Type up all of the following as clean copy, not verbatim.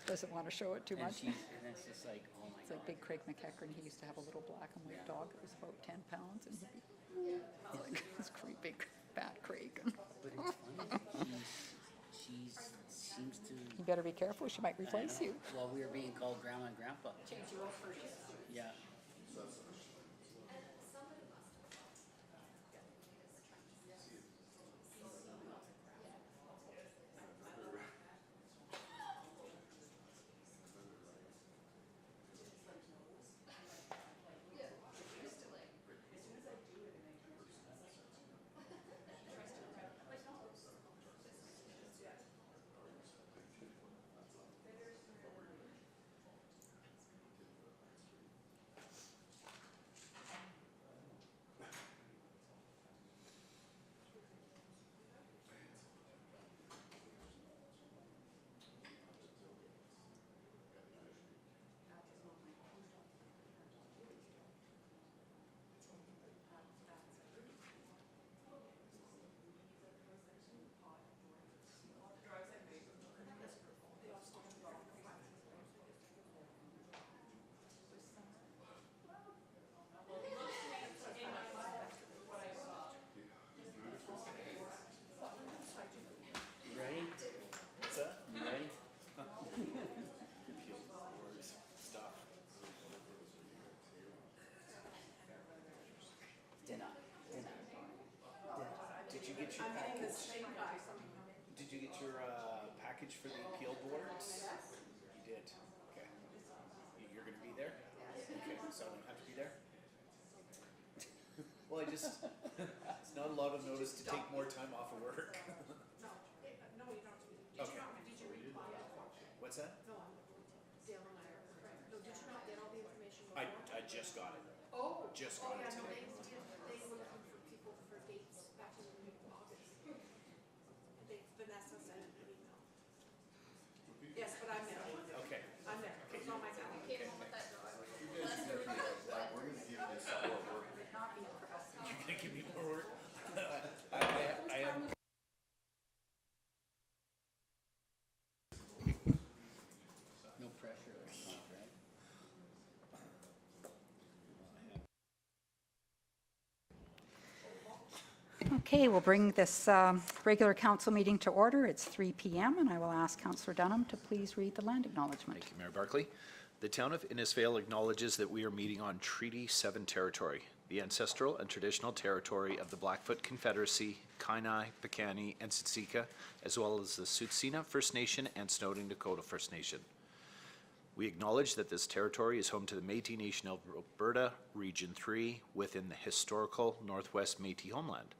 doesn't want to show it too And much. and it's just like, oh my It's like God. big Craig McEachran, he used to have a little black and white dog that was about 10 pounds, and it's like this creepy fat Craig. But it's funny, she seems to, You better be careful, she might I replace know, you. well, we were being called grandma and grandpa. Change you up for you. Yeah. Ready? What's that? You ready? Dinner. Did you get your package? Did you get your package for the appeal boards? You did. Okay. You're going to be there? Okay. So I don't have to be there? Well, I just, it's not a lot of notice to take more time off of work. No, you don't. Okay. Did you reply? What's that? No, Dale and I are friends. No, did you not get all the information I before? just got it. Oh. Just got it Yeah, no, today. they were looking for people for dates back in August. Vanessa sent an email. Yes, but I'm there. Okay. I'm there. It's on my calendar. Came home with that dog. We're gonna give this more work. You're going to give me more work? I am. No pressure, right? Okay, we'll bring this regular council meeting to order. It's 3 p.m. and I will ask Councillor Dunham to please read the land acknowledgement. Thank you, Mayor Barkley. The town of Innisfail acknowledges that we are meeting on Treaty 7 territory, the ancestral and traditional territory of the Blackfoot Confederacy, Kainai, Piikani, and Siksika, as well as the Tsuut'ina First Nation and Snowden Dakota First Nation. We acknowledge that this territory is home to the Métis Nation of Alberta, Region 3, within the historical Northwest Métis homeland.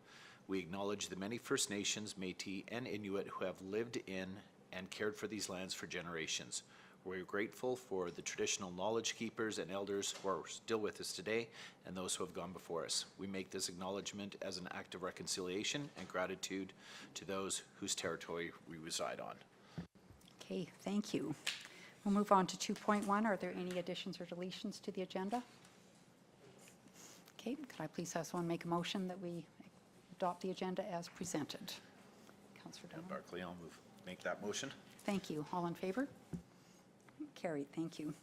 We acknowledge the many First Nations, Métis, and Inuit who have lived in and cared for these lands for generations. We're grateful for the traditional knowledge keepers and elders who are still with us today and those who have gone before us. We make this acknowledgement as an act of reconciliation and gratitude to those whose territory we reside on. Okay, thank you. We'll move on to 2.1. Are there any additions or deletions to the agenda? Okay, could I please have someone make a motion that we adopt the agenda as presented? Councillor Mayor Dunham. Barkley, I'll make that motion. Thank you. All in favor? Carried. Thank you.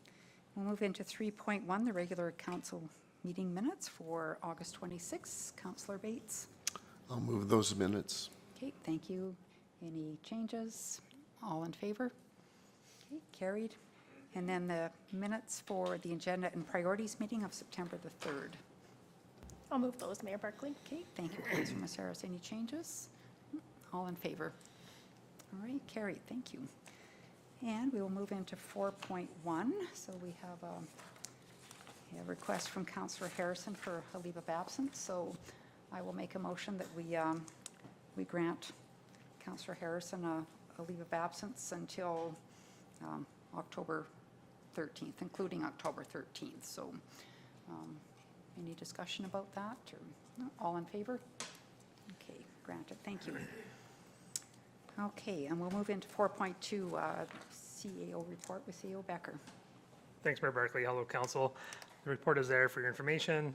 We'll move into 3.1, the regular council meeting minutes for August 26. Councillor Bates. I'll move those minutes. Okay, thank you. Any changes? All in favor? Okay, carried. And then the minutes for the agenda and priorities meeting of September the 3rd. I'll move those, Mayor Barkley. Okay, thank you, Councillor Maceras. Any changes? All in favor? All right, carried. Thank you. And we will move into 4.1. So we have a request from Councillor Harrison for a leave of absence. So I will make a motion that we grant Councillor Harrison a leave of absence until October 13th, including October 13th. So any discussion about that? Or no? All in favor? Okay, granted. Thank you. Okay, and we'll move into 4.2, CAO report with CEO Becker. Thanks, Mayor Barkley. Hello, Council. The report is there for your information.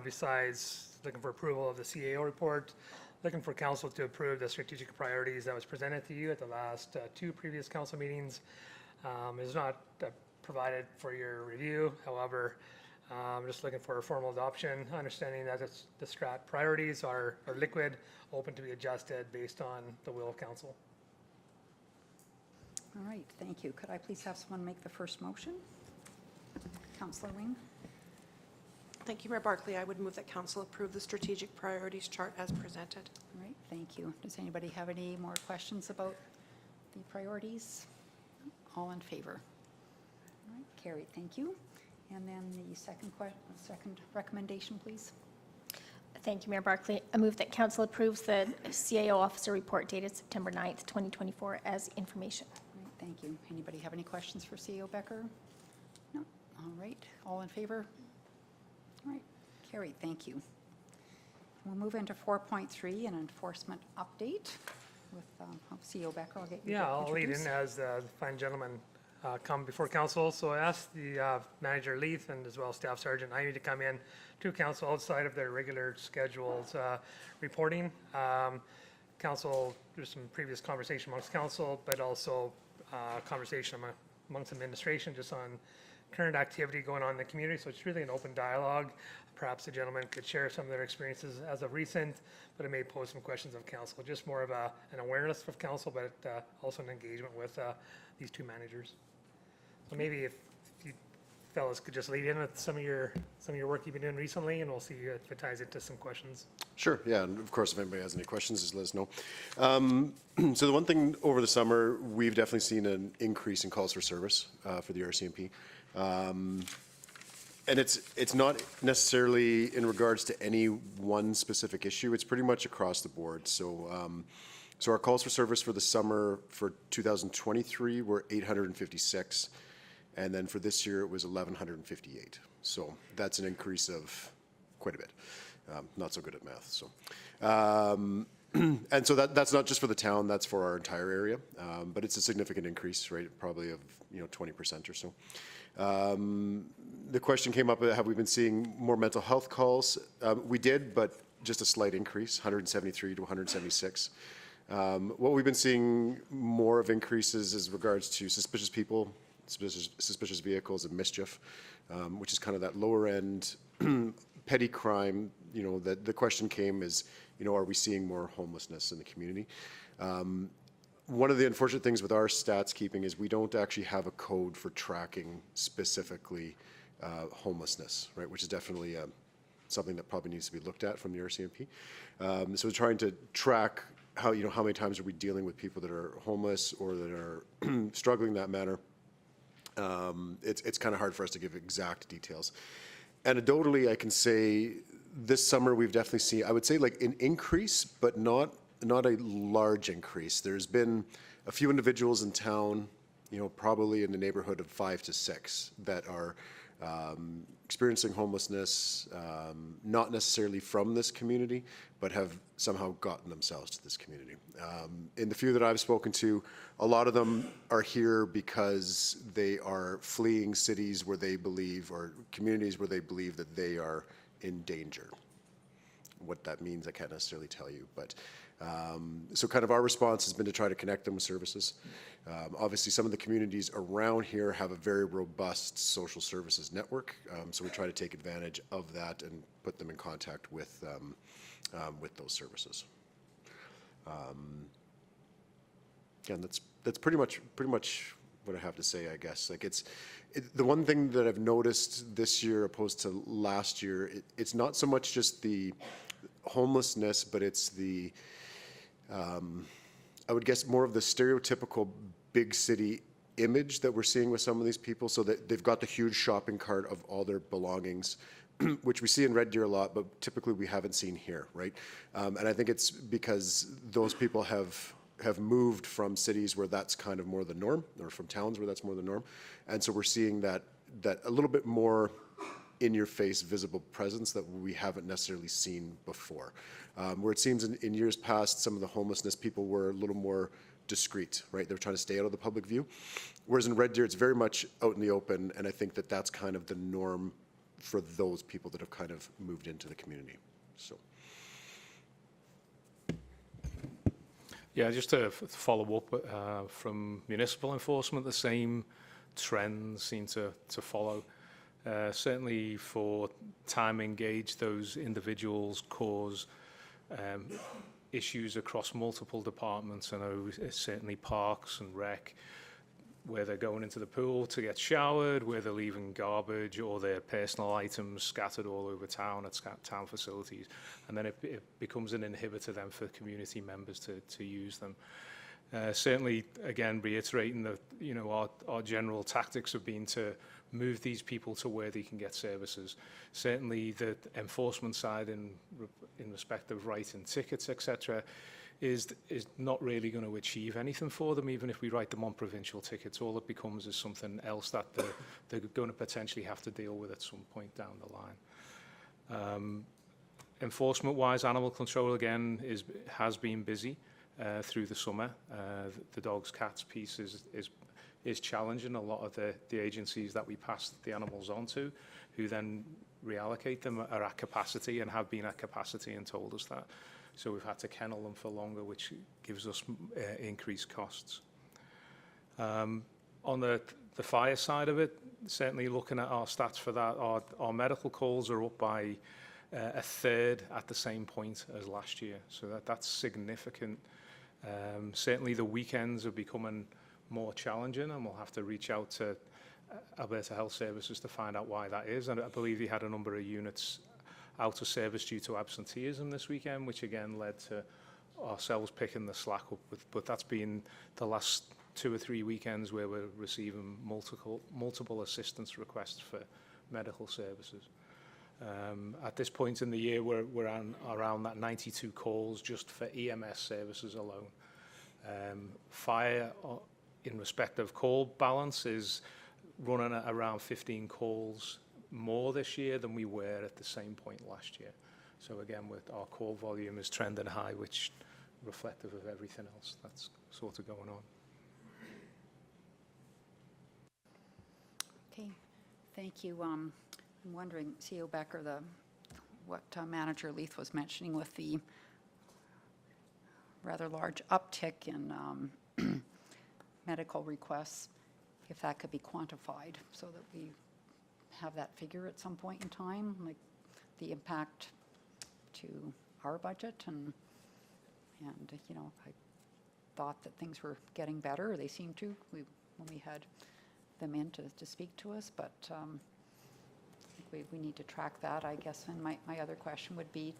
Besides looking for approval of the CAO report, looking for Council to approve the strategic priorities that was presented to you at the last two previous Council meetings. is not provided for your review. However, I'm just looking for a formal adoption, understanding that the strat priorities are liquid, open to be adjusted based on the will of council. All right, thank you. Could I please have someone make the first motion? Councillor Wing? Thank you, Mayor Barkley. I would move that council approve the strategic priorities chart as presented. All right, thank you. Does anybody have any more questions about the priorities? All in favor? All right, carried, thank you. And then the second recommendation, please. Thank you, Mayor Barkley. I move that council approves the CAO officer report dated September 9th, 2024 as information. All right, thank you. Anybody have any questions for CEO Becker? No? All right, all in favor? All right, carried, thank you. We'll move into 4.3, an enforcement update with CEO Becker. I'll get you to Yeah, I'll lead introduce. in as the fine gentleman come before council. So I asked the manager Leith and as well staff sergeant Ivy to come in to council outside of their regular scheduled reporting. Council, there's some previous conversation amongst council, but also conversation amongst administration just on current activity going on in the community. So it's really an open dialogue. Perhaps the gentleman could share some of their experiences as of recent, but it may pose some questions of council. Just more of an awareness of council, but also an engagement with these two managers. So maybe if you fellas could just lead in with some of your work you've been doing recently, and we'll see if it ties into some questions. Sure, yeah, and of course, if anybody has any questions, just let us know. So the one thing over the summer, we've definitely seen an increase in calls for service for the RCMP. And it's not necessarily in regards to any one specific issue. It's pretty much across the board. So, so our calls for service for the summer for 2023 were 856, and then for this year it was 1,158. So that's an increase of quite a bit. Not so good at math. So, and so that's not just for the town. That's for our entire area. But it's a significant increase, right? Probably of 20% or so. The question came up, have we been seeing more mental health calls? We did, but just a slight increase, 173 to 176. What we've been seeing more of increases is regards to suspicious people, suspicious vehicles, and mischief, which is kind of that lower end petty crime. That the question came is, are we seeing more homelessness in the community? One of the unfortunate things with our stats keeping is we don't actually have a code for tracking specifically homelessness, right? Which is definitely something that probably needs to be looked at from the RCMP. So we're trying to track how many times are we dealing with people that are homeless or that are struggling in that manner. It's kind of hard for us to give exact details. Anecdotally, I can say this summer we've definitely seen, I would say, like an increase, but not a large increase. There's been a few individuals in town, probably in the neighborhood of 5 to 6 that are experiencing homelessness, not necessarily from this community, but have somehow gotten themselves to this community. In the few that I've spoken to, a lot of them are here because they are fleeing cities where they believe, or communities where they believe that they are in danger. What that means, I can't necessarily tell you, but so kind of our response has been to try to connect them with services. Obviously, some of the communities around here have a very robust social services network, so we try to take advantage of that and put them in contact with those services. Again, that's pretty much what I have to say, I guess. Like the one thing that I've noticed this year opposed to last year, it's not so much just the homelessness, but it's the I would guess more of the stereotypical big city image that we're seeing with some of these people, so that they've got the huge shopping cart of all their belongings, which we see in Red Deer a lot, but typically we haven't seen here, right? And I think it's because those people have moved from cities where that's kind of more the norm, or from towns where that's more the norm, and so we're seeing that a little bit more in-your-face visible presence that we haven't necessarily seen before. Where it seems in years past, some of the homelessness people were a little more discreet, right? They were trying to stay out of the public view. Whereas in Red Deer, it's very much out in the open, and I think that that's kind of the norm for those people that have kind of moved into the community. So. Yeah, just to follow up from municipal enforcement, the same trends seem to follow. Certainly for time engaged, those individuals cause issues across multiple departments. I know certainly parks and rec, where they're going into the pool to get showered, where they're leaving garbage or their personal items scattered all over town at town facilities. And then it becomes an inhibitor then for community members to use them. Certainly, again, reiterating that, you know, our general tactics have been to move these people to where they can get services. Certainly, the enforcement side in respect of writing tickets, etc., is not really going to achieve anything for them. Even if we write them on provincial tickets, all it becomes is something else that they're going to potentially have to deal with at some point down the line. Enforcement-wise, animal control again has been busy through the summer. The dogs, cats piece is challenging. A lot of the agencies that we pass the animals on to, who then reallocate them, are at capacity and have been at capacity and told us that. So we've had to kennel them for longer, which gives us increased costs. On the fire side of it, certainly looking at our stats for that, our medical calls are up by a third at the same point as last year. So that's significant. Certainly the weekends are becoming more challenging, and we'll have to reach out to Alberta Health Services to find out why that is. And I believe he had a number of units out of service due to absenteeism this weekend, which again led to ourselves picking the slack up with, but that's been the last 2 or 3 weekends where we're receiving multiple assistance requests for medical services. At this point in the year, we're on around that 92 calls just for EMS services alone. Fire, in respect of call balance, is running at around 15 calls more this year than we were at the same point last year. So again, with our call volume is trending high, which reflective of everything else that's sort of going on. Okay, thank you. I'm wondering, CEO Becker, what Manager Leith was mentioning with the rather large uptick in medical requests, if that could be quantified so that we have that figure at some point in time, like the impact to our budget. And you know, I thought that things were getting better, or they seemed to, when we had them in to speak to us, but I think we need to track that, I guess. And my other question would be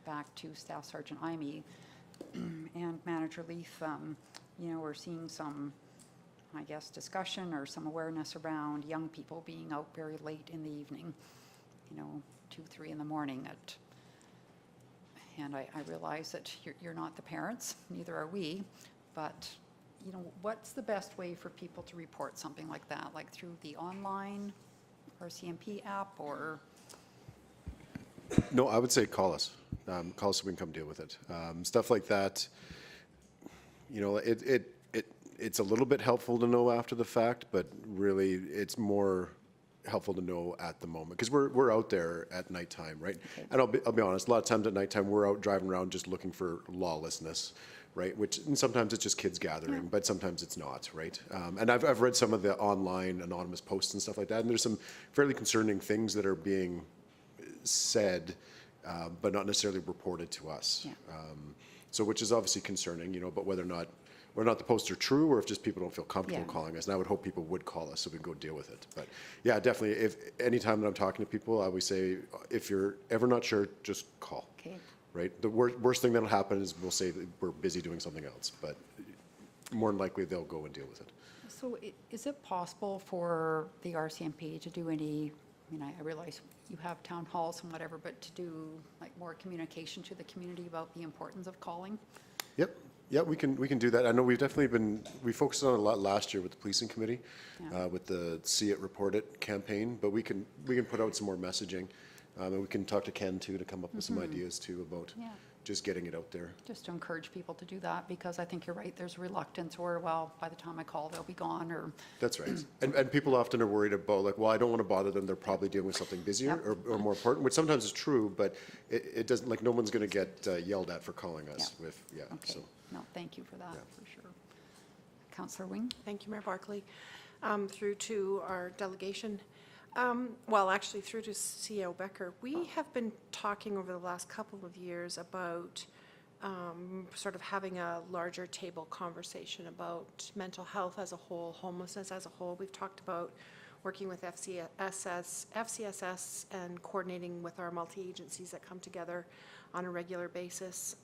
back to Staff Sergeant Imey and Manager Leith. You know, we're seeing some, I guess, discussion or some awareness around young people being out very late in the evening, you know, 2, 3 in the morning and I realize that you're not the parents, neither are we, but, you know, what's the best way for people to report something like that, like through the online RCMP app, or? No, I would say call us. Call us so we can come deal with it. Stuff like that, you know, it's a little bit helpful to know after the fact, but really it's more helpful to know at the moment, because we're out there at nighttime, right? Okay. And I'll be honest, a lot of times at nighttime we're out driving around just looking for lawlessness, right? And sometimes it's just kids gathering, but sometimes it's not, right? And I've read some of the online anonymous posts and stuff like that, and there's some fairly concerning things that are being said, but not necessarily reported to us. Yeah. So which is obviously concerning, you know, but whether or not the posts are true, or if just people don't feel comfortable calling us. And I would hope people would call us so we can go deal with it. But yeah, definitely, if anytime that I'm talking to people, I always say, if you're ever not sure, just call. Okay. Right? The worst thing that'll happen is we'll say that we're busy doing something else, but more than likely they'll go and deal with it. So is it possible for the RCMP to do any, I mean, I realize you have town halls and whatever, but to do like more communication to the community about the importance of calling? Yep. Yeah, we can do that. I know we focused on it a lot last year with the policing committee, with the See It, Report It campaign, but we can put out some more messaging, and we can talk to Ken too to come up with some ideas too about just getting it out there. Just to encourage people to do that, because I think you're right, there's reluctance, or, well, by the time I call, they'll be gone, or... That's right. And people often are worried about, like, well, I don't want to bother them, they're probably dealing with something busier or more important, which sometimes is true, but it doesn't, like, no one's going to get yelled at for calling us with, okay. So. no, thank you for that, for sure. Councillor Wing? Thank you, Mayor Barkley. Through to our delegation, well, actually through to CEO Becker, we have been talking over the last couple of years about sort of having a larger table conversation about mental health as a whole, homelessness as a whole. We've talked about working with FCSS and coordinating with our multi-agencies that come together on a regular basis.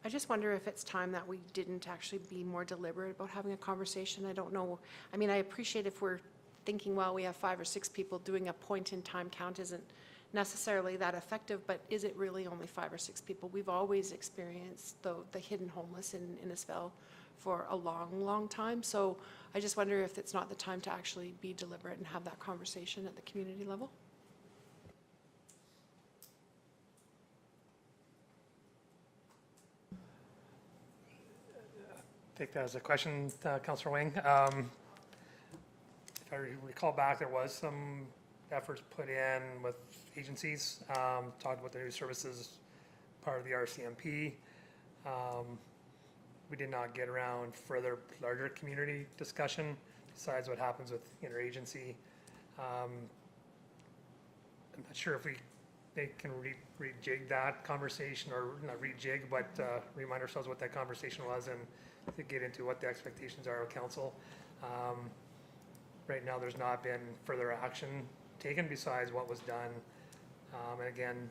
I just wonder if it's time that we didn't actually be more deliberate about having a conversation. I don't know. I mean, I appreciate if we're thinking, well, we have 5 or 6 people, doing a point-in-time count isn't necessarily that effective, but is it really only 5 or 6 people? We've always experienced the hidden homeless in Innisfail for a long, long time. So I just wonder if it's not the time to actually be deliberate and have that conversation at the community level. Take that as a question, Councillor Wing. If I recall back, there was some efforts put in with agencies, talked about the new services, part of the RCMP. We did not get around further larger community discussion besides what happens with interagency. I'm not sure if they can rejig that conversation, or not rejig, but remind ourselves what that conversation was and to get into what the expectations are of council. Right now, there's not been further action taken besides what was done. And again,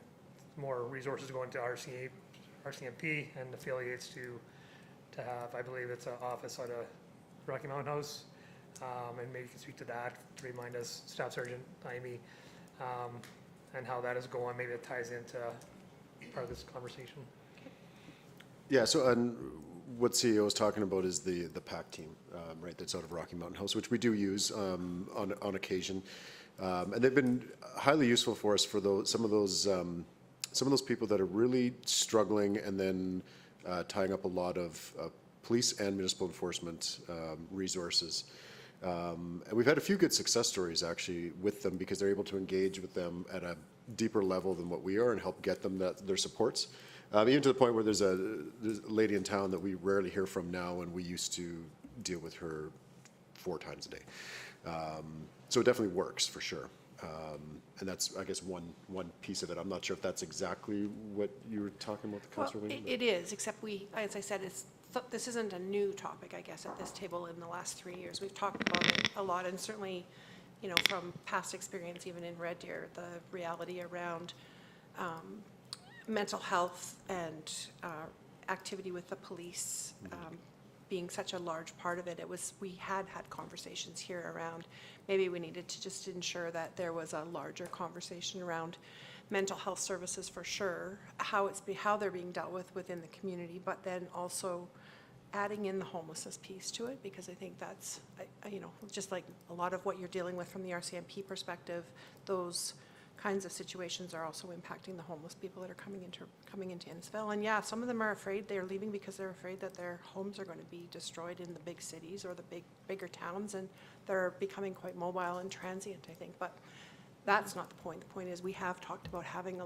more resources going to RCMP and affiliates to have, I believe it's an office out of Rocky Mountain House. And maybe you can speak to that to remind us, Staff Sergeant Amy, and how that is going. Maybe it ties into part of this conversation. Yeah, so and what CEO is talking about is the PAC team, right, that's out of Rocky Mountain House, which we do use on occasion. And they've been highly useful for us for some of those people that are really struggling, and then tying up a lot of police and municipal enforcement resources. And we've had a few good success stories actually with them, because they're able to engage with them at a deeper level than what we are and help get them their supports. Even to the point where there's a lady in town that we rarely hear from now, and we used to deal with her 4 times a day. So it definitely works for sure. And that's, I guess, one piece of it. I'm not sure if that's exactly what you were talking about, the Councillor Wing. It is, except as I said, this isn't a new topic, I guess, at this table in the last 3 years. We've talked about it a lot, and certainly, you know, from past experience, even in Red Deer, the reality around mental health and activity with the police being such a large part of it. We had conversations here around, maybe we needed to just ensure that there was a larger conversation around mental health services for sure, how they're being dealt with within the community, but then also adding in the homelessness piece to it, because I think that's, you know, just like a lot of what you're dealing with from the RCMP perspective, those kinds of situations are also impacting the homeless people that are coming into Innisfail. And yeah, some of them are afraid, they're leaving because they're afraid that their homes are going to be destroyed in the big cities or the bigger towns, and they're becoming quite mobile and transient, I think. But that's not the point. The point is we have talked about having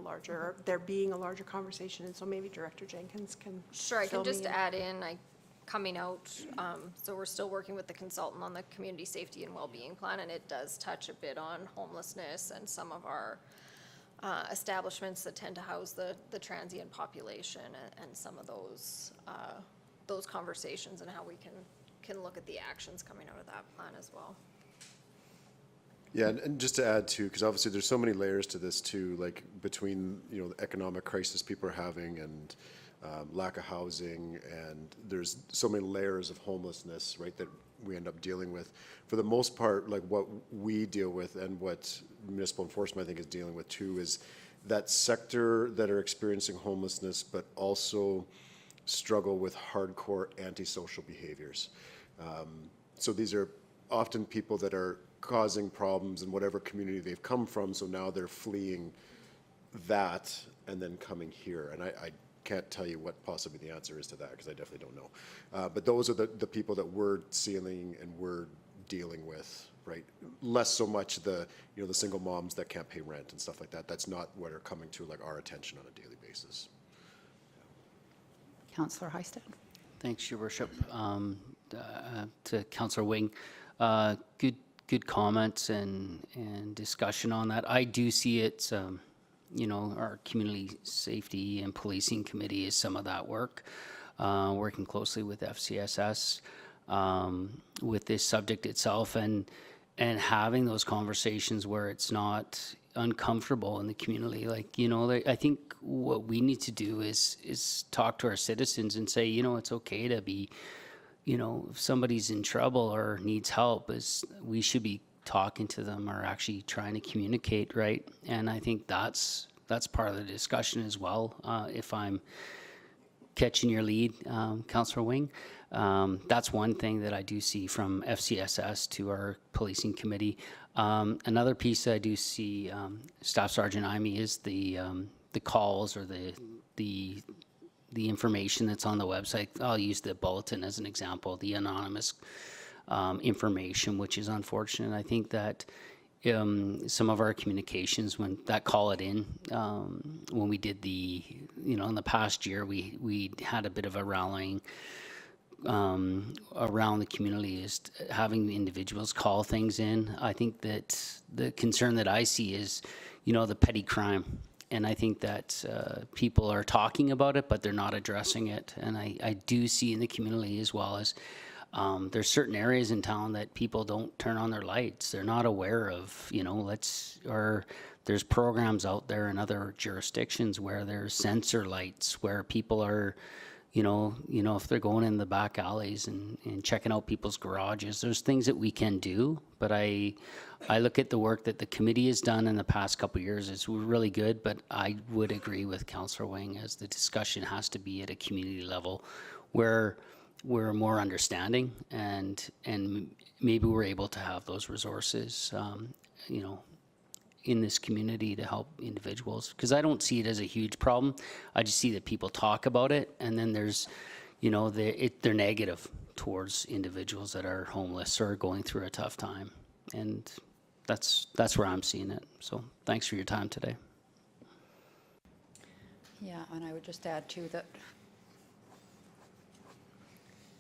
there being a larger conversation, and so maybe Director Jenkins can Sure, I can fill just me in. add in, coming out, so we're still working with the consultant on the community safety and well-being plan, and it does touch a bit on homelessness and some of our establishments that tend to house the transient population, and some of those conversations, and how we can look at the actions coming out of that plan as well. Yeah, and just to add too, because obviously there's so many layers to this too, like between, you know, the economic crisis people are having, and lack of housing, and there's so many layers of homelessness, right, that we end up dealing with. For the most part, like what we deal with and what municipal enforcement I think is dealing with too, is that sector that are experiencing homelessness but also struggle with hardcore antisocial behaviors. So these are often people that are causing problems in whatever community they've come from, so now they're fleeing that and then coming here. And I can't tell you what possibly the answer is to that, because I definitely don't know. But those are the people that we're seeing and we're dealing with, right? Less so much the single moms that can't pay rent and stuff like that. That's not what are coming to like our attention on a daily basis. Councillor Heisted. Thanks, Your Worship. To Councillor Wing, good comments and discussion on that. I do see it, you know, our Community Safety and Policing Committee is some of that work, working closely with FCSS with this subject itself, and having those conversations where it's not uncomfortable in the community. Like, you know, I think what we need to do is talk to our citizens and say, you know, it's okay to be, you know, if somebody's in trouble or needs help, we should be talking to them or actually trying to communicate, right? And I think that's part of the discussion as well. If I'm catching your lead, Councillor Wing, that's one thing that I do see from FCSS to our policing committee. Another piece I do see, Staff Sergeant Imey, is the calls or the information that's on the website. I'll use the bulletin as an example, the anonymous information, which is unfortunate. I think that some of our communications, when that call it in, when we did in the past year, we had a bit of a rallying around the community, is having the individuals call things in. I think that the concern that I see is, you know, the petty crime. And I think that people are talking about it, but they're not addressing it. And I do see in the community as well as there's certain areas in town that people don't turn on their lights. They're not aware of, you know, or there's programs out there in other jurisdictions where there's sensor lights where people are, you know, if they're going in the back alleys and checking out people's garages, there's things that we can do. But I look at the work that the committee has done in the past couple of years. It's really good, but I would agree with Councillor Wing as the discussion has to be at a community level where we're more understanding and maybe we're able to have those resources, you know, in this community to help individuals, because I don't see it as a huge problem. I just see that people talk about it, and then there's, you know, they're negative towards individuals that are homeless or going through a tough time, and that's where I'm seeing it. So thanks for your time today. Yeah, and I would just add too that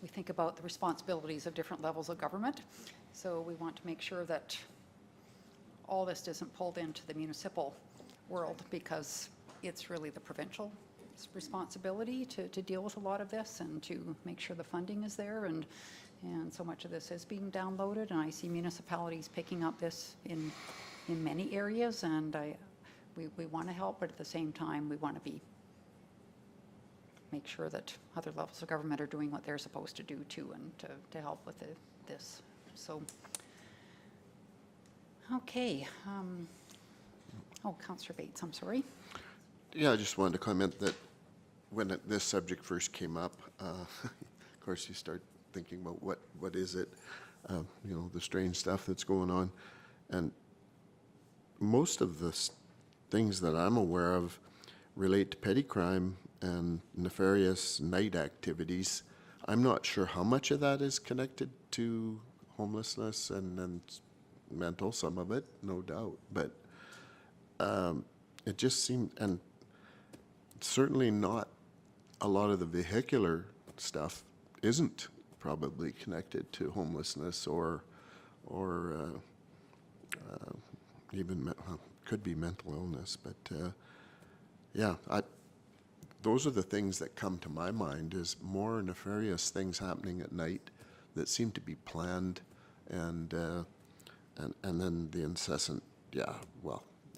we think about the responsibilities of different levels of government, so we want to make sure that all this isn't pulled into the municipal world, because it's really the provincial responsibility to deal with a lot of this and to make sure the funding is there, and so much of this is being downloaded, and I see municipalities picking up this in many areas, and we want to help, but at the same time we want to make sure that other levels of government are doing what they're supposed to do too, and to help with this. So okay. Councillor Bates, I'm sorry. Yeah, I just wanted to comment that when this subject first came up, of course you start thinking about what is it, you know, the strange stuff that's going on. And most of the things that I'm aware of relate to petty crime and nefarious night activities. I'm not sure how much of that is connected to homelessness and mental, some of it, no doubt, but it just seemed, and certainly not a lot of the vehicular stuff isn't probably connected to homelessness or even could be mental illness, but yeah, those are the things that come to my mind, is more nefarious things happening at night that seem to be planned, and then the incessant,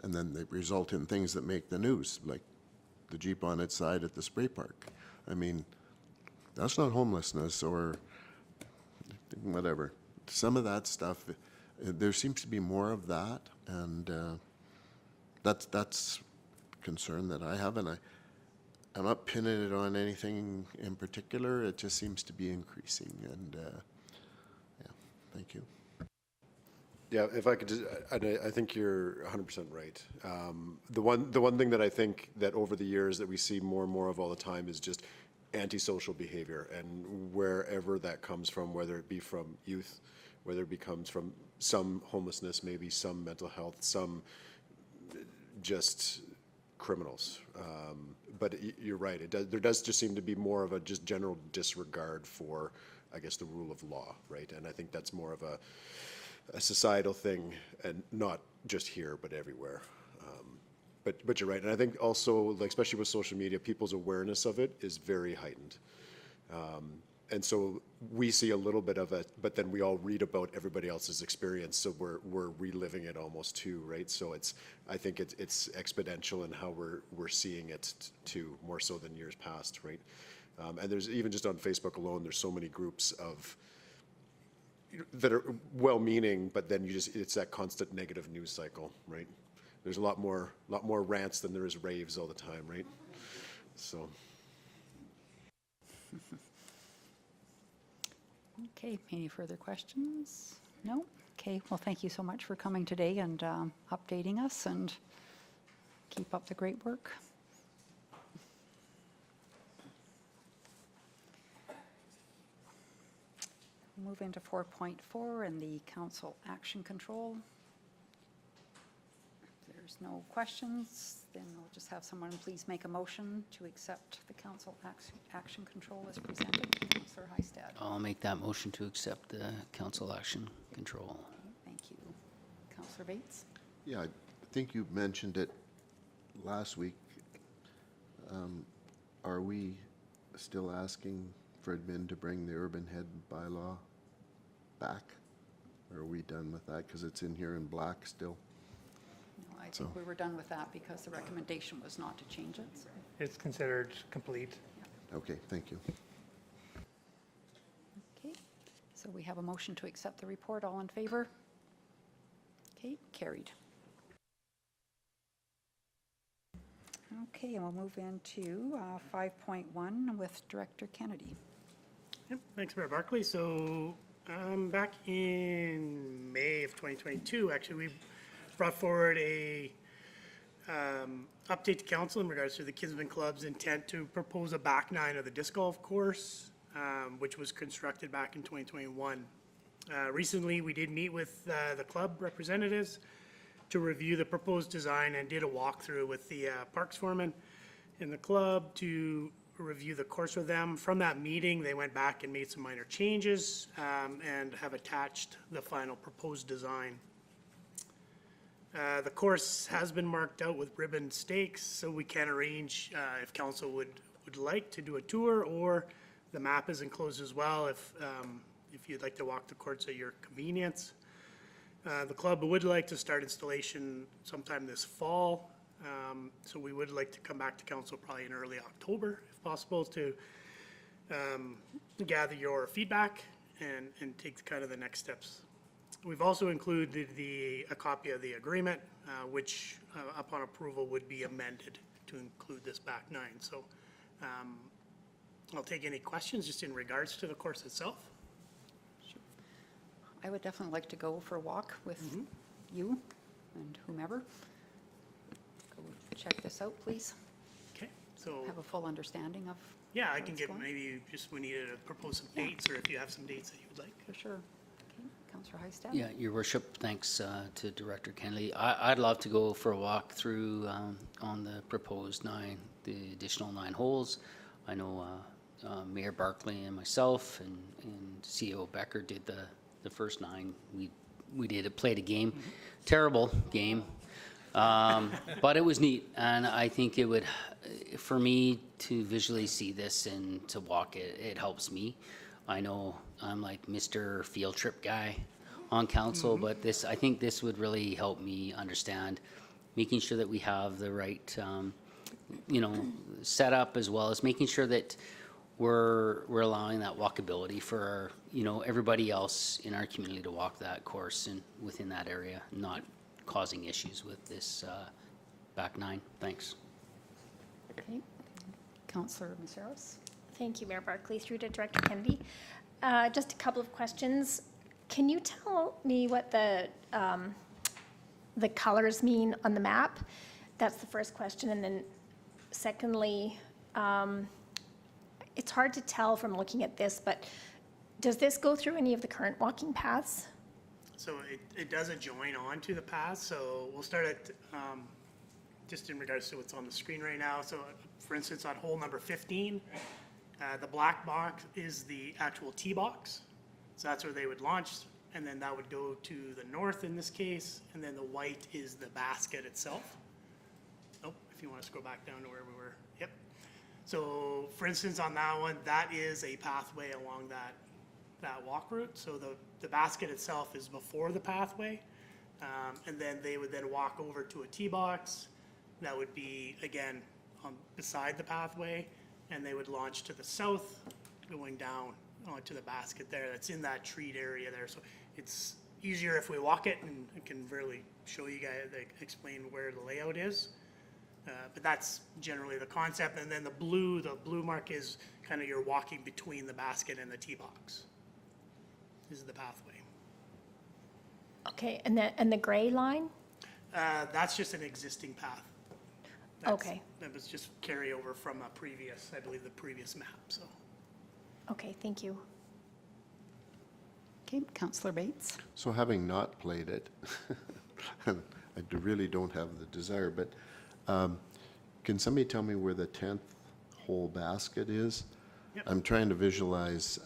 and then they result in things that make the news, like the Jeep on its side at the spray park. I mean, that's not homelessness or whatever. Some of that stuff, there seems to be more of that, and that's a concern that I have, and I'm not pinning it on anything in particular. It just seems to be increasing, and yeah, thank you. Yeah, if I could just, I think you're 100% right. The one thing that I think that over the years that we see more and more of all the time is just antisocial behavior, and wherever that comes from, whether it be from youth, whether it comes from some homelessness, maybe some mental health, some just criminals. But you're right, there does just seem to be more of a just general disregard for, I guess, the rule of law, right? And I think that's more of a societal thing, and not just here, but everywhere. But you're right, and I think also, like, especially with social media, people's awareness of it is very heightened. And so we see a little bit of it, but then we all read about everybody else's experience, so we're reliving it almost too, right? So I think it's exponential in how we're seeing it too, more so than years past, right? And there's even just on Facebook alone, there's so many groups that are well-meaning, but then it's that constant negative news cycle, right? There's a lot more rants than there is raves all the time, right? So. Okay, any further questions? No? Okay, well, thank you so much for coming today and updating us, and keep up the great work. Move into 4.4 and the council action control. If there's no questions, then we'll just have someone please make a motion to accept the council action control as presented. Councillor Hystad. I'll make that motion to accept the council action control. Okay, thank you. Councillor Bates. Yeah, I think you mentioned it last week. Are we still asking for admin to bring the urban head bylaw back? Or are we done with that because it's in here in black still? No, I think we were done with that because the recommendation was not to change it. So. It's considered complete. Okay, thank you. Okay, so we have a motion to accept the report. All in favor? Okay, carried. Okay, and we'll move into 5.1 with Director Kennedy. Yep, thanks, Mayor Barkley. So back in May of 2022, actually, we brought forward a update to council in regards to the Kinsman Club's intent to propose a back nine of the disc golf course, which was constructed back in 2021. Recently, we did meet with the club representatives to review the proposed design and did a walkthrough with the parks foreman in the club to review the course with them. From that meeting, they went back and made some minor changes and have attached the final proposed design. The course has been marked out with ribbon stakes, so we can arrange if council would like to do a tour, or the map is enclosed as well if you'd like to walk the course at your convenience. The club would like to start installation sometime this fall, so we would like to come back to council probably in early October, if possible, to gather your feedback and take kind of the next steps. We've also included a copy of the agreement, which upon approval would be amended to include this back nine. So I'll take any questions just in regards to the course itself. I would definitely like to go for a walk with you and whomever. Go check this out, please. Okay, so have a full understanding of. Yeah, I can get maybe just we need to propose some dates, or if you have some dates that you would like. For sure. Okay, Councillor Hystad. Yeah, Your Worship, thanks to Director Kennedy. I'd love to go for a walk through on the proposed the additional 9 holes. I know Mayor Barkley and myself and CEO Becker did the first 9. We played a game, terrible game, but it was neat, and I think it would, for me to visually see this and to walk it, it helps me. I know I'm like Mr. Field Trip guy on council, but I think this would really help me understand, making sure that we have the right, setup, as well as making sure that we're allowing that walkability for everybody else in our community to walk that course and within that area, not causing issues with this back 9. Thanks. Okay. Councillor Maceros. Thank you, Mayor Barkley. Through to Director Kennedy. Just a couple of questions. Can you tell me what the colors mean on the map? That's the first question. And then secondly, it's hard to tell from looking at this, but does this go through any of the current walking paths? So it does adjoin onto the path. So we'll start at just in regards to what's on the screen right now. So for instance, on hole number 15, the black box is the actual tee box. So that's where they would launch, and then that would go to the north in this case, and then the white is the basket itself. Oh, if you want to scroll back down to where we were. Yep. So for instance, on that one, that is a pathway along that walk route. So the basket itself is before the pathway. And then they would then walk over to a tee box that would be, again, beside the pathway, and they would launch to the south, going down onto the basket there. That's in that treed area there. So it's easier if we walk it, and I can really show you guys, explain where the layout is. But that's generally the concept. And then the blue mark is kind of you're walking between the basket and the tee box. This is the pathway. Okay, and the gray line? That's just an existing path. Okay. That was just carryover from a previous, I believe, the previous map, so. Okay, thank you. Okay, Councillor Bates. So having not played it, I really don't have the desire, but can somebody tell me where the 10th hole basket is? Yep. I'm trying to visualize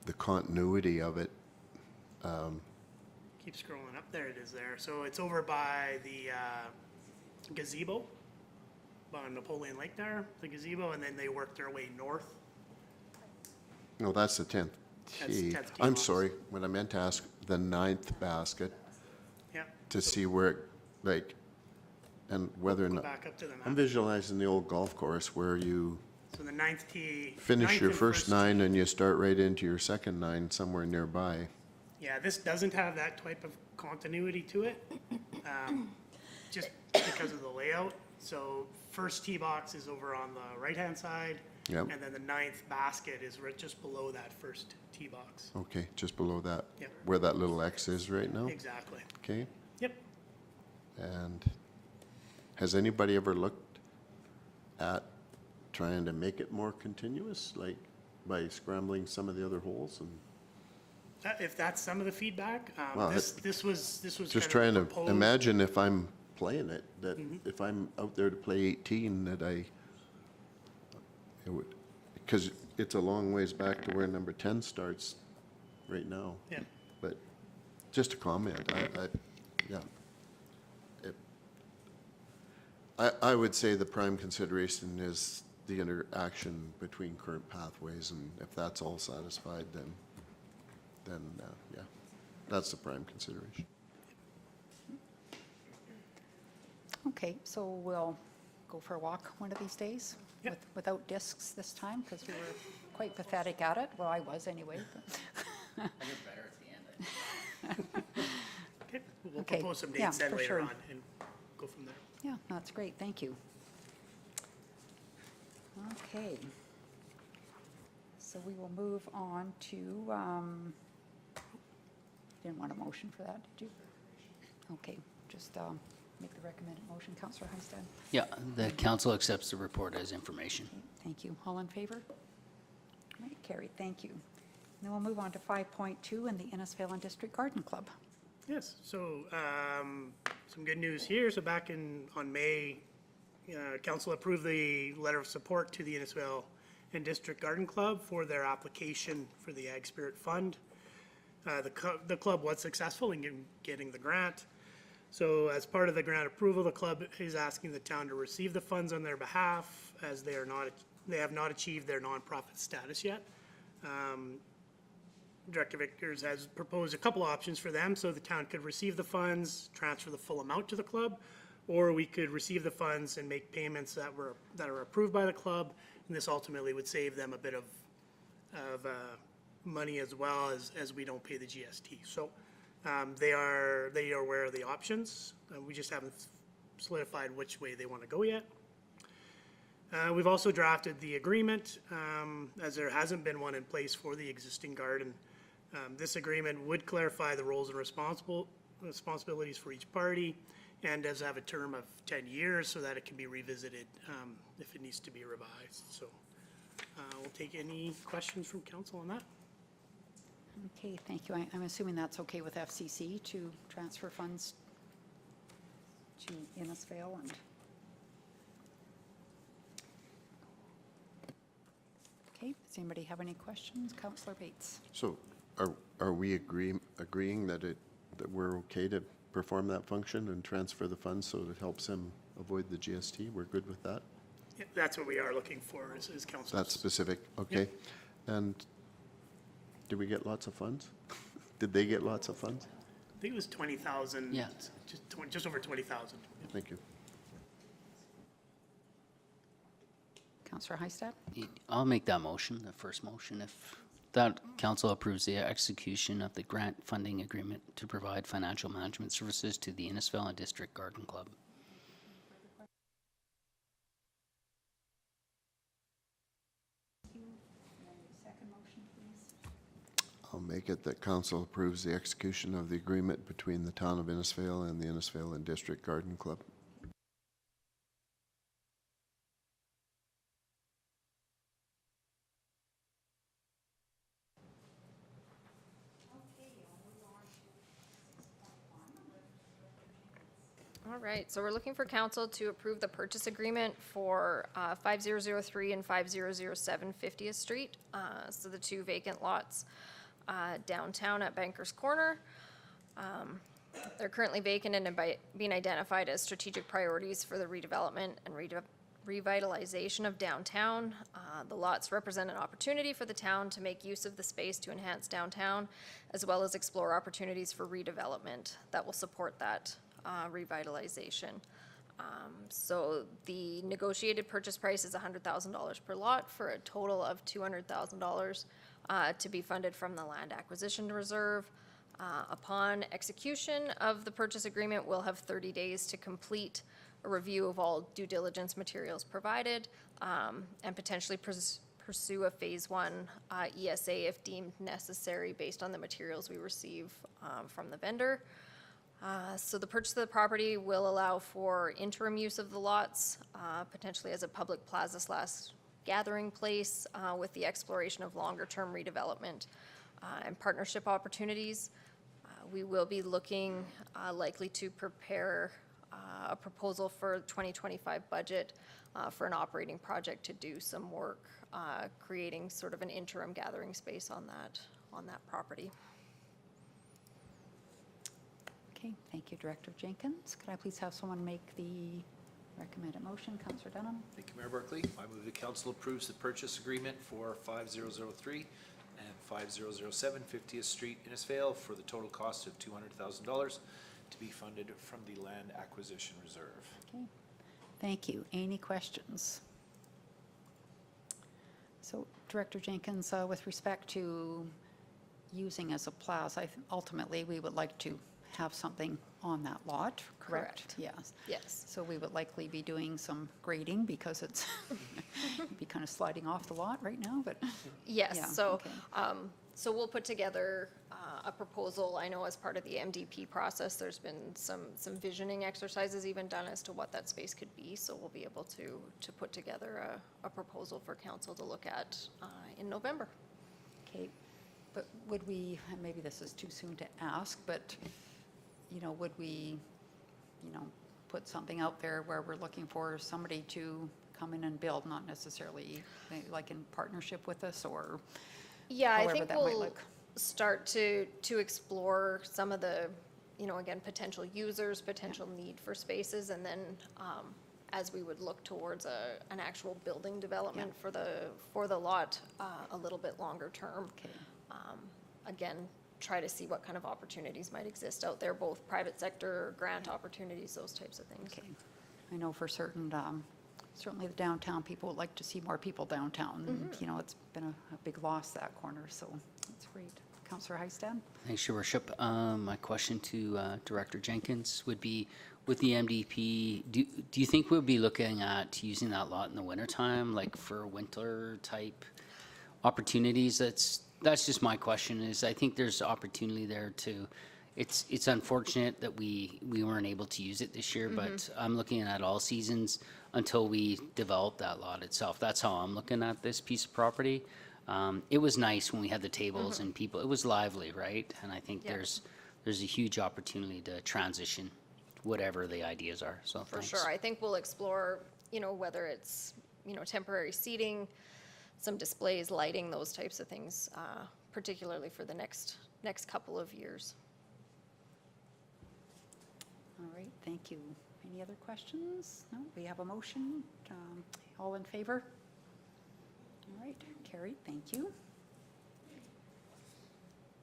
the continuity of it. Keep scrolling up, there it is there. So it's over by the gazebo, on Napoleon Lake there, the gazebo, and then they work their way north. No, that's the 10th That's tee. 10th tee I'm box. sorry, what I meant to ask, the 9th basket, Yeah. to see where, like, and whether or Go not. back up to the I'm map. visualizing the old golf course where you So the 9th tee. finish 9th your and first 9 tee. and you start right into your second 9 somewhere nearby. Yeah, this doesn't have that type of continuity to it, just because of the layout. So first tee box is over on the right-hand side. Yep. And then the 9th basket is right just below that first tee box. Okay, just below that, Yep. where that little X is right now? Exactly. Okay, Yep. and has anybody ever looked at trying to make it more continuous, like by scrambling some of the other holes and? If that's some of the feedback, Well, this was Just kind trying of to proposed. imagine if I'm playing it, that Mm-hmm. if I'm out there to play 18, that it would, because it's a long ways back to where number 10 starts right now. Yeah. But just a comment, yeah. I would say the prime consideration is the interaction between current pathways, and if that's all satisfied, then yeah, that's the prime consideration. Okay, so we'll go for a walk one of these days Yep. without discs this time, because we were quite pathetic at it. Well, I was anyway. but- Okay, we'll Okay, propose some yeah, dates then for later sure. on and go from there. Yeah, that's great, thank you. Okay. So we will move on to, didn't want a motion for that, did you? Okay, just make the recommended motion. Councillor Heinstead? Yeah, the council accepts the report as information. Thank you. All in favor? All right, carried, thank you. Then we'll move on to 5.2 and the Innisfail and District Garden Club. Yes, so some good news here. So back on May, council approved the letter of support to the Innisfail and District Garden Club for their application for the Ag Spirit Fund. The club was successful in getting the grant. So as part of the grant approval, the club is asking the town to receive the funds on their behalf, as they have not achieved their nonprofit status yet. Director Vickers has proposed a couple options for them, so the town could receive the funds, transfer the full amount to the club, or we could receive the funds and make payments that are approved by the club, and this ultimately would save them a bit of money as well, as we don't pay the GST. So they are aware of the options. We just haven't solidified which way they want to go yet. We've also drafted the agreement, as there hasn't been one in place for the existing garden. This agreement would clarify the roles and responsibilities for each party, and does have a term of 10 years so that it can be revisited if it needs to be revised. So we'll take any questions from council on that. Okay, thank you. I'm assuming that's okay with FCC to transfer funds to to Innisfail and okay, does anybody have any questions? Councillor Bates. So are we agreeing that that we're okay to perform that function and transfer the funds so that it helps him avoid the GST? We're good with that? Yeah, that's what we are looking for as council. That's specific, okay. And did we get lots of funds? Did they get lots of funds? I think it was 20,000. Yeah. Just over 20,000. Thank you. Councillor Hystad. I'll make that motion, the first motion, if that council approves the execution of the grant funding agreement to provide financial management services to the Innisfail and District Garden Club. Second motion, please. I'll make it that council approves the execution of the agreement between the town of Innisfail and the Innisfail and District Garden Club. All right, so we're looking for council to approve the purchase agreement for 5003 and 5007 50th Street. So the two vacant lots downtown at Banker's Corner. They're currently vacant and being identified as strategic priorities for the redevelopment and revitalization of downtown. The lots represent an opportunity for the town to make use of the space to enhance downtown, as well as explore opportunities for redevelopment that will support that revitalization. So the negotiated purchase price is $100,000 per lot for a total of $200,000 to be funded from the Land Acquisition Reserve. Upon execution of the purchase agreement, we'll have 30 days to complete a review of all due diligence materials provided and potentially pursue a Phase 1 ESA if deemed necessary based on the materials we receive from the vendor. So the purchase of the property will allow for interim use of the lots, potentially as a public plaza / gathering place with the exploration of longer-term redevelopment and partnership opportunities. We will be looking likely to prepare a proposal for 2025 budget for an operating project to do some work, creating sort of an interim gathering space on that property. Okay, thank you, Director Jenkins. Could I please have someone make the recommended motion? Councillor Dunham. Thank you, Mayor Barkley. I move the council approves the purchase agreement for 5003 and 5007 50th Street, Innisfail, for the total cost of $200,000 to be funded from the Land Acquisition Reserve. Okay, thank you. Any questions? So, Director Jenkins, with respect to using as a plaza, ultimately, we would like to have something on that lot, correct? Yes. Yes. So we would likely be doing some grading because it's be kind of sliding off the lot right now, but Yes, yeah, so, okay. so we'll put together a proposal. I know as part of the MDP process, there's been some visioning exercises even done as to what that space could be. So we'll be able to put together a proposal for council to look at in November. Okay, but would we, and maybe this is too soon to ask, but, you know, would we, you know, put something out there where we're looking for somebody to come in and build, not necessarily like in partnership with us, or Yeah, I however think that might we'll look? start to explore some of the, you know, again, potential users, potential need for spaces, and then as we would look towards an actual building development for the lot a little bit longer term. Okay. Again, try to see what kind of opportunities might exist out there, both private sector, grant opportunities, those types of things. Okay. I know for certain, certainly the downtown people would like to see more people downtown. And, you know, it's been a big loss, that corner, so that's great. Councillor Hystad? Thanks, Your Worship. My question to Director Jenkins would be, with the MDP, do you think we'll be looking at using that lot in the wintertime, like for winter type opportunities? That's just my question, is I think there's opportunity there to, it's unfortunate that we weren't able to use it this year, but I'm looking at all seasons until we develop that lot itself. That's how I'm looking at this piece of property. It was nice when we had the tables and people, it was lively, right? And I think there's a huge opportunity to transition whatever the ideas are, so For thanks. sure. I think we'll explore, whether it's, temporary seating, some displays, lighting, those types of things, particularly for the next couple of years. All right, thank you. Any other questions? No, we have a motion. All in favor? All right, carried, thank you.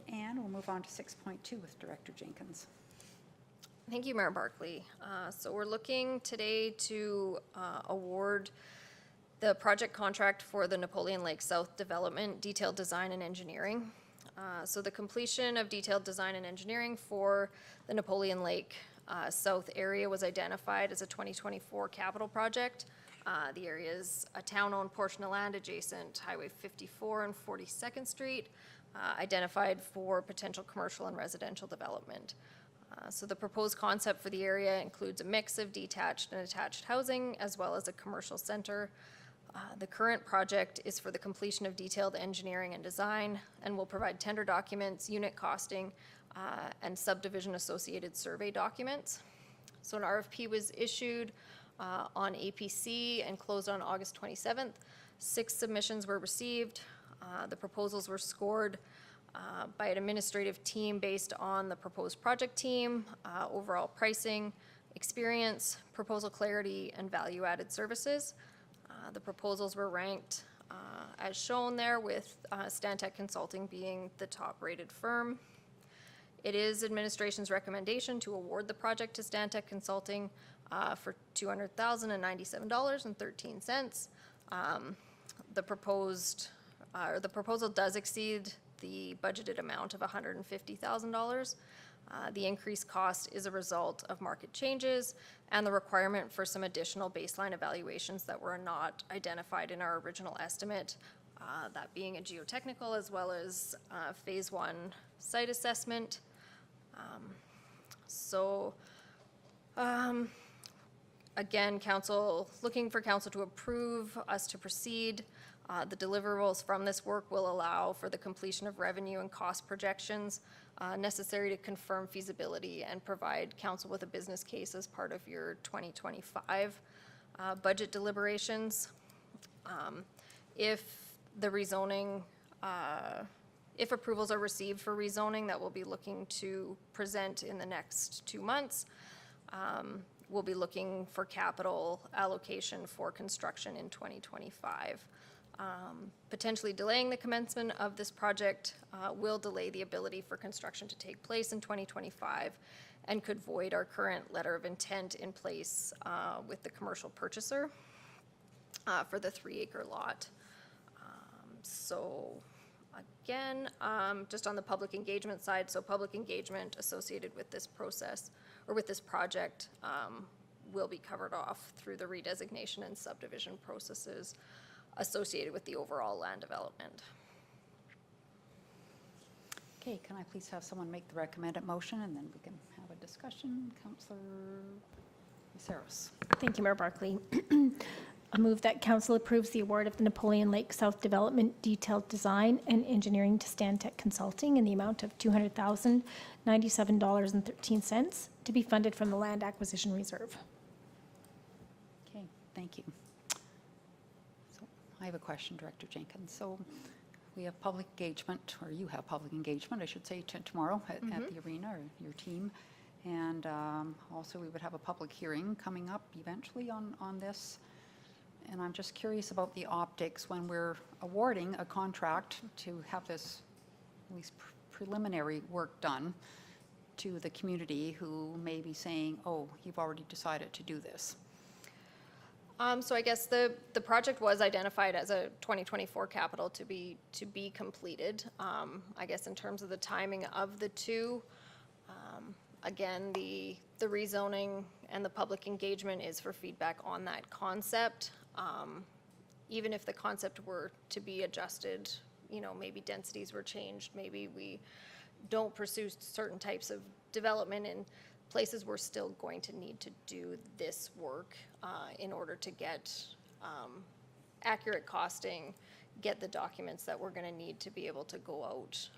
And we'll move on to 6.2 with Director Jenkins. Thank you, Mayor Barkley. So we're looking today to award the project contract for the Napoleon Lake South Development Detailed Design and Engineering. So the completion of detailed design and engineering for the Napoleon Lake South area was identified as a 2024 capital project. The area is a town-owned portion of land adjacent Highway 54 and 42nd Street, identified for potential commercial and residential development. So the proposed concept for the area includes a mix of detached and attached housing, as well as a commercial center. The current project is for the completion of detailed engineering and design, and will provide tender documents, unit costing, and subdivision associated survey documents. So an RFP was issued on APC and closed on August 27th. 6 submissions were received. The proposals were scored by an administrative team based on the proposed project team, overall pricing, experience, proposal clarity, and value-added services. The proposals were ranked as shown there, with Stantec Consulting being the top-rated firm. It is administration's recommendation to award the project to Stantec Consulting for $200,097.13. The proposal does exceed the budgeted amount of $150,000. The increased cost is a result of market changes and the requirement for some additional baseline evaluations that were not identified in our original estimate, that being a geotechnical as well as phase 1 site assessment. Again, looking for council to approve us to proceed. The deliverables from this work will allow for the completion of revenue and cost projections necessary to confirm feasibility and provide council with a business case as part of your 2025 budget deliberations. If the rezoning, if approvals are received for rezoning that we'll be looking to present in the next 2 months, we'll be looking for capital allocation for construction in 2025. Potentially delaying the commencement of this project will delay the ability for construction to take place in 2025 and could void our current letter of intent in place with the commercial purchaser for the 3-acre lot. Again, just on the public engagement side, so public engagement associated with this process or with this project will be covered off through the redesignation and subdivision processes associated with the overall land development. Okay, can I please have someone make the recommended motion, and then we can have a discussion? Councillor Harrison. Thank you, Mayor Barkley. I move that council approves the award of the Napoleon Lake South Development Detailed Design and Engineering to Stantec Consulting in the amount of $200,097.13 to be funded from the Land Acquisition Reserve. Okay, thank you. So I have a question, Director Jenkins. So we have public engagement, or you have public engagement, I should say, tomorrow at the arena, or your team. And also we would have a public hearing coming up eventually on this. And I'm just curious about the optics when we're awarding a contract to have this at least preliminary work done to the community who may be saying, oh, you've already decided to do this. So I guess the project was identified as a 2024 capital to be completed. I guess in terms of the timing of the two, again, the rezoning and the public engagement is for feedback on that concept. Even if the concept were to be adjusted, maybe densities were changed, maybe we don't pursue certain types of development in places, we're still going to need to do this work in order to get accurate costing, get the documents that we're going to need to be able to go out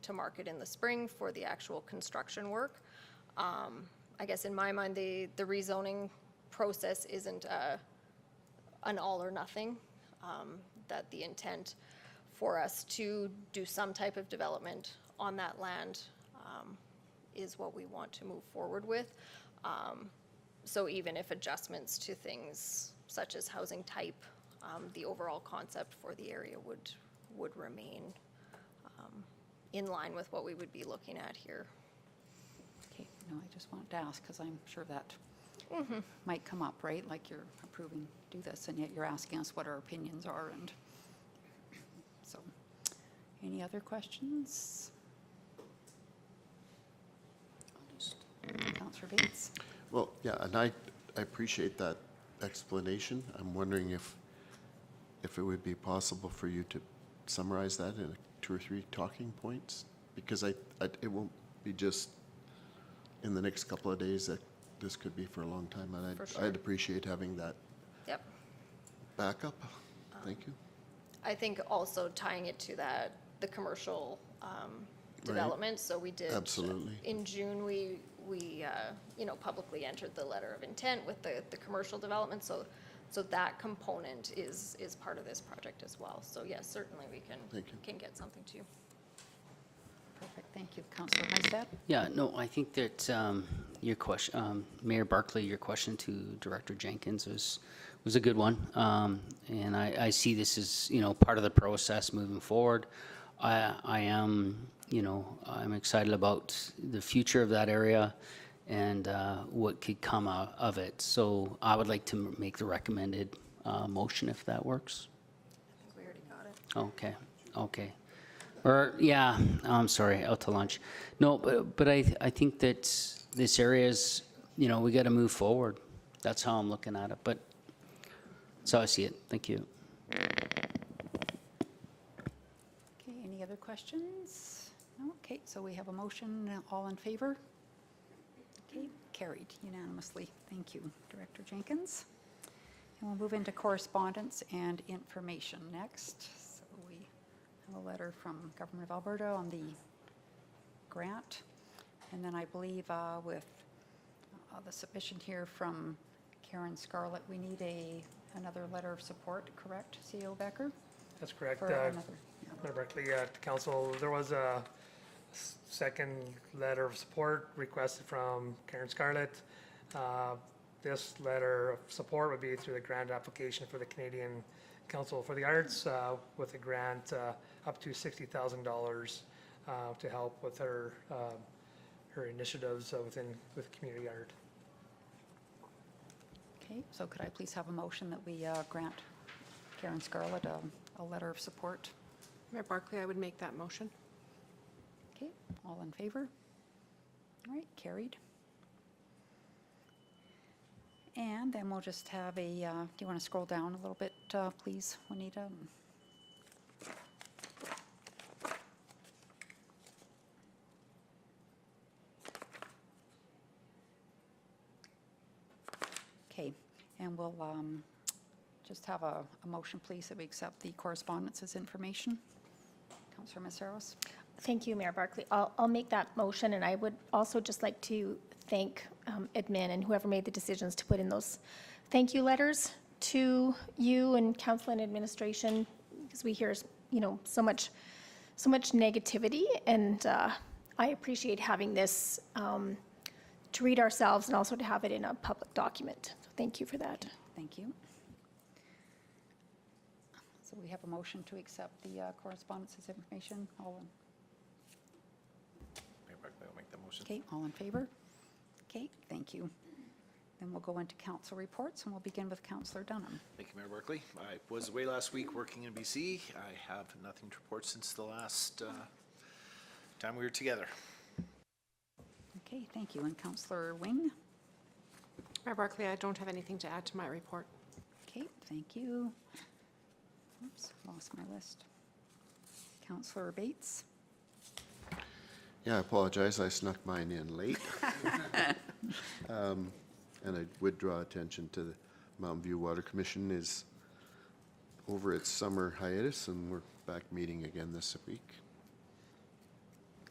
to market in the spring for the actual construction work. I guess in my mind, the rezoning process isn't an all or nothing, that the intent for us to do some type of development on that land is what we want to move forward with. So even if adjustments to things such as housing type, the overall concept for the area would remain in line with what we would be looking at here. Okay, no, I just wanted to ask, because I'm sure that might come up, right? Like you're approving, do this, and yet you're asking us what our opinions are, and so, any other questions? Councillor Bates? Well, yeah, and I appreciate that explanation. I'm wondering if it would be possible for you to summarize that in 2 or 3 talking points, because it won't be just in the next couple of days. That this could be for a long time, and For sure. I'd appreciate having that Yep. backup. Thank you. I think also tying it to the commercial development, so we did. Absolutely. In June, we publicly entered the letter of intent with the commercial development, so that component is part of this project as well. So yes, certainly we Thank you. can get something to you. Perfect, thank you. Councillor Hystad? Yeah, no, I think that your question, Mayor Barclay, your question to Director Jenkins was a good one. And I see this as, part of the process moving forward. I am, I'm excited about the future of that area and what could come out of it. So I would like to make the recommended motion if that works. I think we already got it. Okay. Or, yeah, I'm sorry, out to lunch. No, but I think that this area is, we got to move forward. That's how I'm looking at it, but that's how I see it. Thank you. Okay, any other questions? No? Okay, so we have a motion, all in favor? Okay, carried unanimously. Thank you, Director Jenkins. And we'll move into correspondence and information next. So we have a letter from Government of Alberta on the grant. And then I believe with the submission here from Karen Scarlett, we need another letter of support, correct, CEO Becker? That's correct. For another, Directly to council, there was a second letter of support requested from Karen Scarlett. This letter of support would be through the grant application for the Canadian Council for the Arts with a grant up to $60,000 to help with her initiatives with community art. Okay, so could I please have a motion that we grant Karen Scarlett a letter of support? Mayor Barclay, I would make that motion. Okay, all in favor? All right, carried. And then we'll just have do you want to scroll down a little bit, please, Juanita? Okay, and we'll just have a motion, please, that we accept the correspondence as information. Councillor Maceros? Thank you, Mayor Barclay. I'll make that motion, and I would also just like to thank admin and whoever made the decisions to put in those thank you letters to you and council and administration, because we hear, so much negativity, and I appreciate having this to read ourselves and also to have it in a public document. So thank you for that. Thank you. So we have a motion to accept the correspondence as information. Mayor Barclay will make the motion. Okay, all in favor? Okay, thank you. Then we'll go into council reports, and we'll begin with Councillor Dunham. Thank you, Mayor Barclay. I was away last week working in BC. I have nothing to report since the last time we were together. Okay, thank you. And Councillor Wing? Mayor Barclay, I don't have anything to add to my report. Okay, thank you. Oops, lost my list. Councillor Bates? Yeah, I apologize. I snuck mine in late. And I would draw attention to the Mountain View Water Commission is over its summer hiatus, and we're back meeting again this week.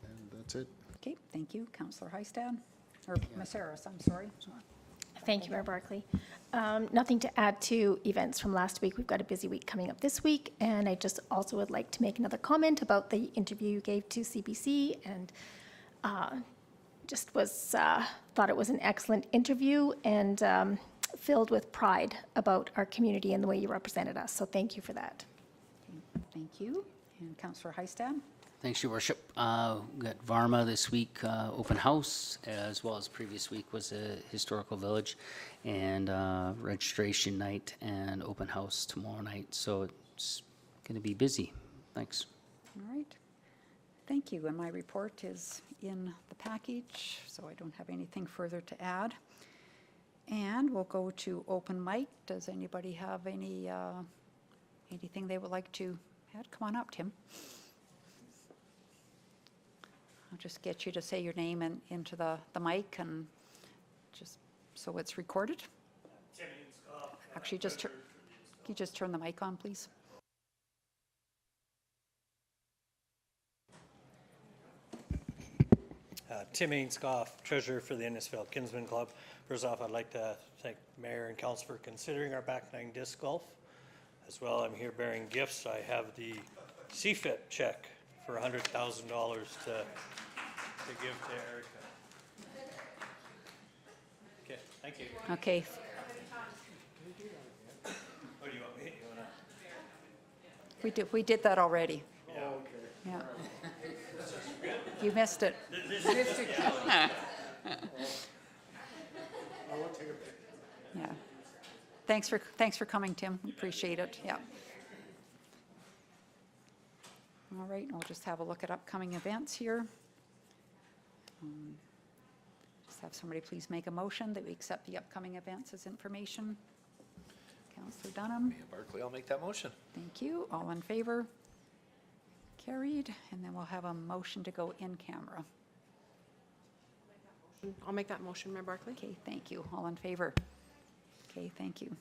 And that's it. Okay, thank you. Councillor Hystad? or Ms. Harris, I'm sorry. Thank you, Mayor Barkley. Nothing to add to events from last week. We've got a busy week coming up this week, and I just also would like to make another comment about the interview you gave to CBC, and just was, thought it was an excellent interview and filled with pride about our community and the way you represented us. So thank you for that. Thank you. And Councillor Heistab? Thanks, Your Worship. We got Varma this week, open house, as well as previous week was a historical village, and registration night and open house tomorrow night. So it's going to be busy. Thanks. All right. Thank you. And my report is in the package, so I don't have anything further to add. And we'll go to open mic. Does anybody have any anything they would like to add? Come on up, Tim. I'll just get you to say your name and into the mic, and just so it's recorded. Actually, can you just turn the mic on, please? Tim Ainscough, Treasurer for the Innisfail Kinsman Club. First off, I'd like to thank Mayor and Council for considering our back nine disc golf. As well, I'm here bearing gifts. I have the CFIT check for $100,000 to give to Erica. Okay, thank you. Okay. What do you want me? You wanna? We did that already. Yeah. Yeah. You missed it. Yeah. Thanks for coming, Tim. We appreciate it. Yeah. All right, we'll just have a look at upcoming events here. Just have somebody please make a motion that we accept the upcoming events as information. Councillor Dunham. Mayor Barkley, I'll make that motion. Thank you. All in favor? Carried. And then we'll have a motion to go in camera. I'll make that motion, Mayor Barkley. Okay, thank you. All in favor? Okay, thank you.